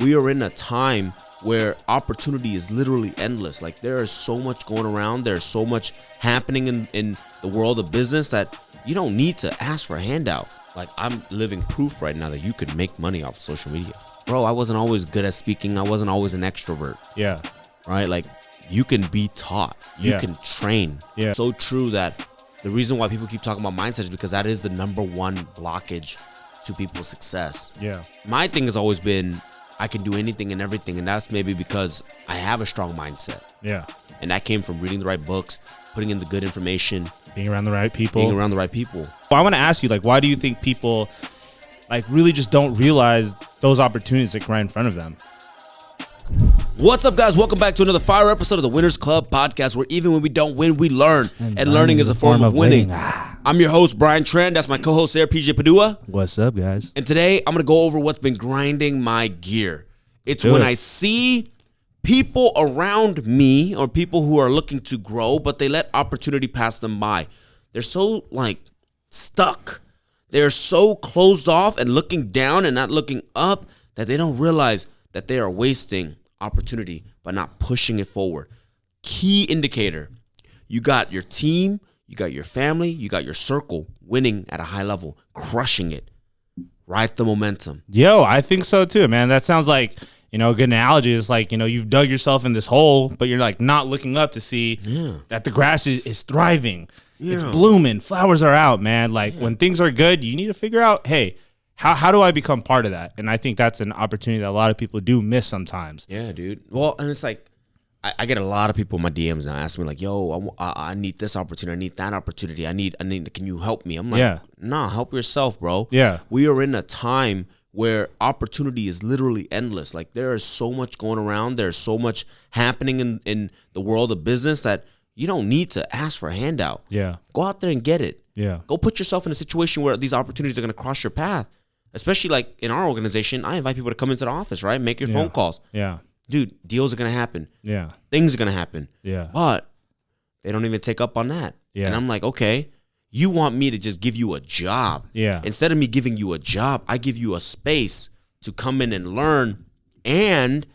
we are in a time where opportunity is literally endless. Like, there is so much going around. There's so much happening in the world of business that you don't need to ask for a handout. Like, I'm living proof right now that you can make money off of social media. Bro, I wasn't always good at speaking. I wasn't always an extrovert. Yeah. Right? Like, you can be taught. You can train. Yeah. So true that the reason why people keep talking about mindset is because that is the number one blockage to people's success. Yeah. My thing has always been, I can do anything and everything, and that's maybe because I have a strong mindset. Yeah. And that came from reading the right books, putting in the good information, Being around the right people. Well, I want to ask you, like, why do you think people, like, really just don't realize those opportunities that are right in front of them? What's up, guys? Welcome back to another fire episode of the Winners Club podcast, where even when we don't win, we learn. And learning is a form of winning. I'm your host, Brian Trent. That's my co-host there, PJ Padua. What's up, guys? And today, I'm going to go over what's been grinding my gear. It's when I see people around me or people who are looking to grow, but they let opportunity pass them by. They're so, like, stuck. They're so closed off and looking down and not looking up that they don't realize that they are wasting opportunity by not pushing it forward. Key indicator: you got your team, you got your family, you got your circle winning at a high level, crushing it. Ride the momentum. Yo, I think so too, man. That sounds like, a good analogy is like, you've dug yourself in this hole, but you're like not looking up to see that the grass is thriving. Yeah. It's blooming. Flowers are out, man. Like when things are good, you need to figure out, hey, how do I become part of that? And I think that's an opportunity that a lot of people do miss sometimes. Yeah, dude. Well, and it's like, I get a lot of people in my DMs now asking me like, yo, I need this opportunity. I need that opportunity. I need, can you help me? I'm like, nah, help yourself, bro. Yeah. We are in a time where opportunity is literally endless. Like, there is so much going around. There's so much happening in the world of business that you don't need to ask for a handout. Yeah. Go out there and get it. Yeah. Go put yourself in a situation where these opportunities are going to cross your path. Especially like in our organization, I invite people to come into the office, right? Make your phone calls. Yeah. Dude, deals are going to happen. Yeah. Things are going to happen. Yeah. But they don't even take up on that. Yeah. And I'm like, okay, you want me to just give you a job. Yeah. Instead of me giving you a job, I give you a space to come in and learn and,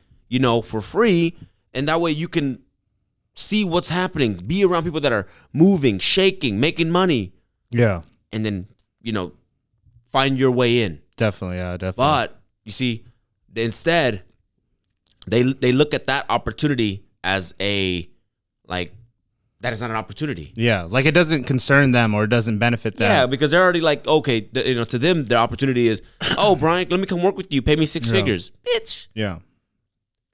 for free. And that way you can see what's happening, be around people that are moving, shaking, making money. Yeah. And then, find your way in. Definitely, yeah, definitely. But you see, instead, they look at that opportunity as that is not an opportunity. Yeah, like it doesn't concern them or it doesn't benefit them. Yeah, because they're already like, okay, to them, their opportunity is, oh, Brian, let me come work with you, pay me six figures, bitch. Yeah.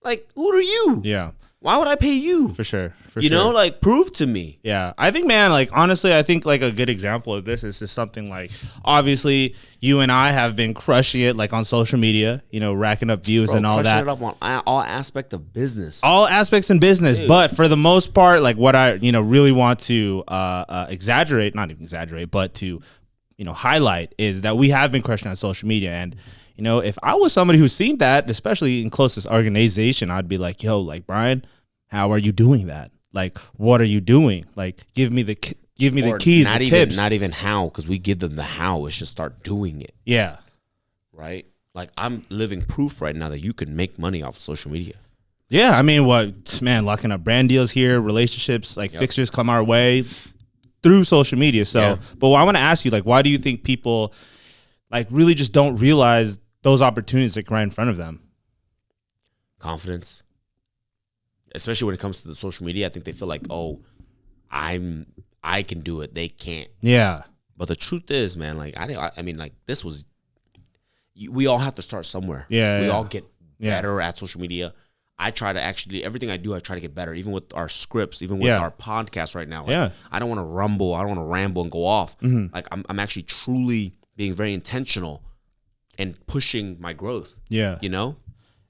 Like, who are you? Yeah. Why would I pay you? For sure. Like, prove to me. Yeah. I think, man, like, honestly, I think, like, a good example of this is just something like, obviously, you and I have been crushing it, like, on social media, racking up views and all that. Crushing it up on all aspects of business. All aspects in business. Dude. But for the most part, like, what I, really want to not even exaggerate, but to, highlight is that we have been crushing on social media. And, if I was somebody who's seen that, especially in closest organization, I'd be like, yo, like, Brian, how are you doing that? Like, what are you doing? Like, give me the keys, the tips. Not even how, because we give them the how. It's just start doing it. Yeah. Right? Like, I'm living proof right now that you can make money off of social media. Yeah, I mean, locking up brand deals here, relationships, like fixtures come our way through social media. So, but I want to ask you, like, why do you think people, like, really just don't realize those opportunities that are right in front of them? Confidence. Especially when it comes to the social media, I think they feel like, oh, I can do it. They can't. Yeah. But the truth is, man, like, I mean, like, we all have to start somewhere. Yeah. We all get better at social media. I try to actually, everything I do, I try to get better, even with our scripts, even with our podcast right now. Like, I don't want to rumble. I don't want to ramble and go off. Mm-hmm. Like, I'm actually truly being very intentional and pushing my growth. Yeah.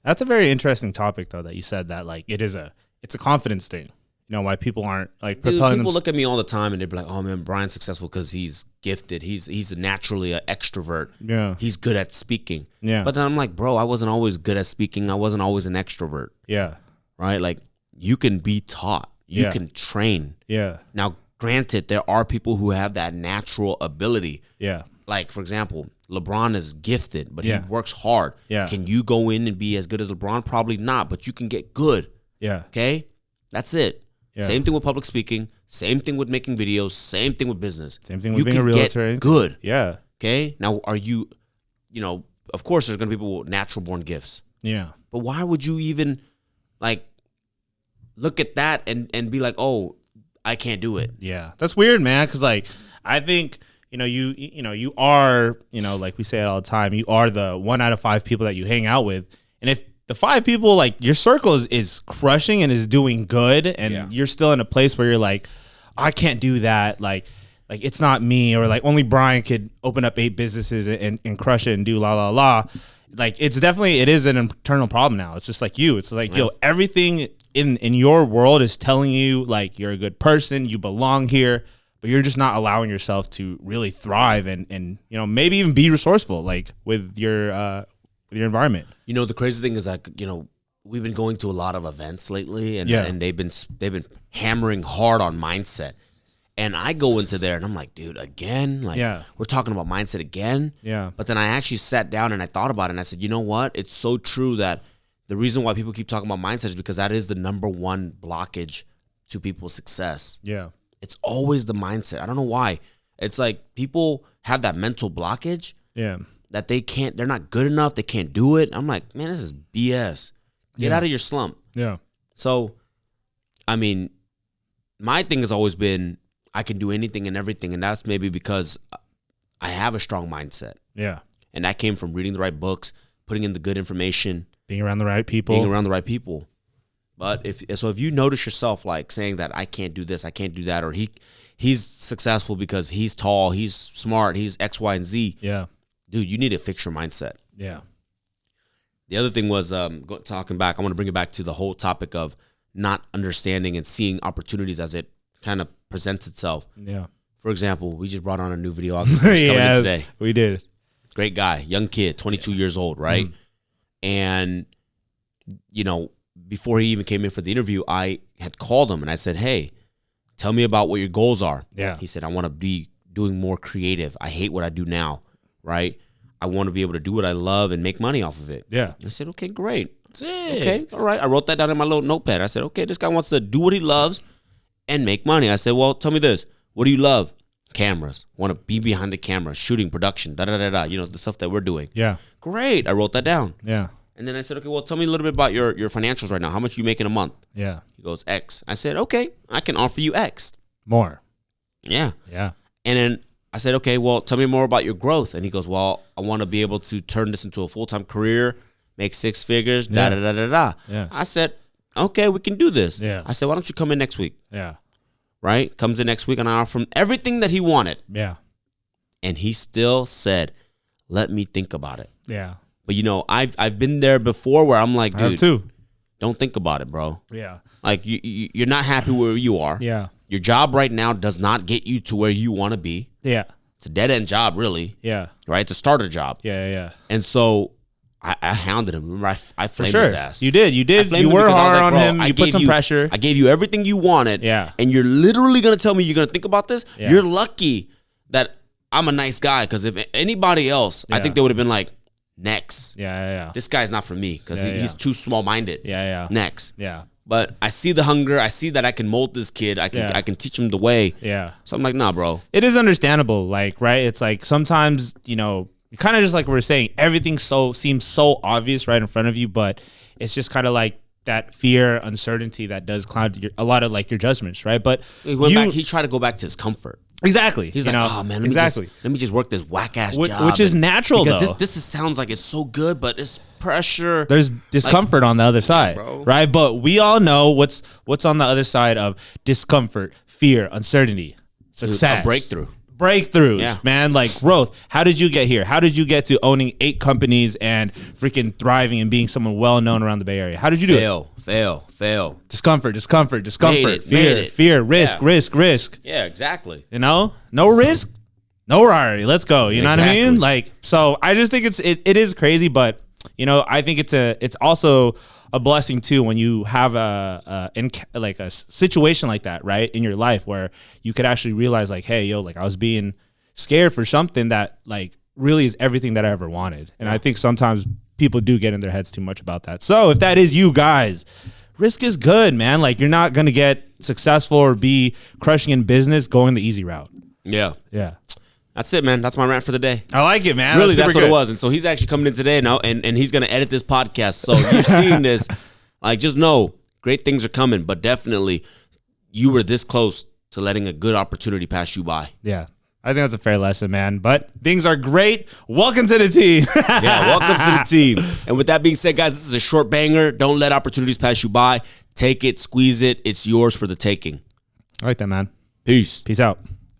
That's a very interesting topic, though, that you said that, like, it's a confidence thing. Why people aren't, like, propelling people look at me all the time and they're like, oh, man, Brian's successful because he's gifted. He's naturally an extrovert. Yeah. He's good at speaking. Yeah. But then I'm like, bro, I wasn't always good at speaking. I wasn't always an extrovert. Yeah. Right? Like, you can be taught. You can train. Yeah. Now, granted, there are people who have that natural ability. Yeah. Like, for example, LeBron is gifted, but Yeah. he works hard. Yeah. Can you go in and be as good as LeBron? Probably not, but you can get good. Yeah. Okay? That's it. Yeah. Same thing with public speaking. Same thing with making videos. Same thing with business. Same thing with you being a can realtor. get good. Yeah. Okay? Now, are you, of course there's going to be people with natural born gifts. Yeah. But why would you even, like, look at that and be like, oh, I can't do it? Yeah. That's weird, man, cuz like I think you are, like we say it all the time, you are the 1 out of 5 people that you hang out with. And if the 5 people, like your circle is crushing and is doing good, and you're still in a place where you're like, I can't do that. Like it's not me, or like only Brian could open up 8 businesses and crush it and do la la la. Like it is an internal problem now. It's just like you. It's like, yo, everything in your world is telling you like you're a good person, you belong here, but you're just not allowing yourself to really thrive and maybe even be resourceful like with your environment. The crazy thing is that we've been going to a lot of events lately, and they've been hammering hard on mindset. And I go into there and I'm like, dude, again? Like, we're talking about mindset again? Yeah. But then I actually sat down and I thought about it and I said, you know what? It's so true that the reason why people keep talking about mindset is because that is the number one blockage to people's success. Yeah. It's always the mindset. I don't know why. It's like people have that mental blockage. Yeah. That they're not good enough. They can't do it. I'm like, man, this is BS. Get out of your slump. Yeah. So, I mean, my thing has always been, I can do anything and everything. And that's maybe because I have a strong mindset. Yeah. And that came from reading the right books, putting in the good information. Being around the right people. But if you notice yourself like saying that I can't do this, I can't do that, or he's successful because he's tall, he's smart, he's X, Y, and Z. Yeah. Dude, you need to fix your mindset. Yeah. The other thing was talking back. I want to bring it back to the whole topic of not understanding and seeing opportunities as it kind of presents itself. Yeah. For example, we just brought on a new videographer coming in today. We did. Great guy, young kid, 22 years old, right? And before he even came in for the interview, I had called him and I said, "Hey, tell me about what your goals are." Yeah. He said, "I want to be doing more creative. I hate what I do now, right? I want to be able to do what I love and make money off of it." Yeah. I said, "Okay, great. Okay, all right." I wrote that down in my little notepad. I said, "Okay, this guy wants to do what he loves and make money." I said, "Well, tell me this. What do you love?" "Cameras. Want to be behind the camera, shooting, production, da-da-da-da, the stuff that we're doing." Yeah. Great. I wrote that down. Yeah. And then I said, "Okay, well, tell me a little bit about your financials right now. How much you make in a month?" Yeah. He goes, "X." I said, "Okay, I can offer you X." More. Yeah. Yeah. And then I said, "Okay, well, tell me more about your growth." And he goes, "Well, I want to be able to turn this into a full-time career, make 6 figures, da-da-da-da-da." Yeah. I said, "Okay, we can do this." Yeah. I said, "Why don't you come in next week?" Yeah. Right? Comes in next week, and I offer him everything that he wanted. Yeah. And he still said, "Let me think about it." Yeah. But I've been there before where I'm like, I have dude, too. don't think about it, bro. Yeah. Like you're not happy where you are. Yeah. Your job right now does not get you to where you want to be. Yeah. It's a dead end job, really. Yeah. Right? It's a starter job. Yeah. Yeah. And so I hounded him. Remember, I flamed For sure. his ass. You did. You were hard on him. You put some pressure. I gave you everything you wanted. Yeah. And you're literally going to tell me you're going to think about this? Yeah. You're lucky that I'm a nice guy, because if anybody else, I think they would have been like, next. Yeah. This guy's not for me, because Yeah, he's too small-minded. Yeah. Next. Yeah. But I see the hunger. I see that I can mold this kid. I can teach him the way. Yeah. So I'm like, nah, bro. It is understandable, like, right? It's like sometimes, kind of just like we're saying, everything seems so obvious right in front of you, but it's just kind of like that fear, uncertainty that does cloud a lot of like your judgments, right? But He tried to go back to his comfort. Exactly. He's like, oh man, let me just work this whack ass job, which is natural because though. This sounds like it's so good, but it's pressure. There's discomfort on the other side, right? But we all know what's on the other side of discomfort, fear, uncertainty, success, A breakthrough. Breakthroughs, man, like growth. How did you get here? How did you get to owning 8 companies and freaking thriving and being someone well known around the Bay Area? How did you do it? Fail. Discomfort. Made it. Fear, risk. Yeah, exactly. No risk, no Rari. Let's go. You know what I mean? Like, so I just think it is crazy, but I think it's also a blessing too when you have a situation like that, right, in your life where you could actually realize like, hey, yo, like I was being scared for something that like really is everything that I ever wanted. And I think sometimes people do get in their heads too much about that. So if that is you guys, risk is good, man. Like, you're not going to get successful or be crushing in business going the easy route. Yeah. Yeah. That's it, man. That's my rant for the day. I like it, man. Really, that's what it was. And so he's actually coming in today now, and he's going to edit this podcast. So you're seeing this, like, just know great things are coming, but definitely you were this close to letting a good opportunity pass you by. Yeah. I think that's a fair lesson, man. But things are great. Welcome to the team. Yeah, welcome to the team. And with that being said, guys, this is a short banger. Don't let opportunities pass you by. Take it, squeeze it. It's yours for the taking. I like that, man. Peace. Peace out.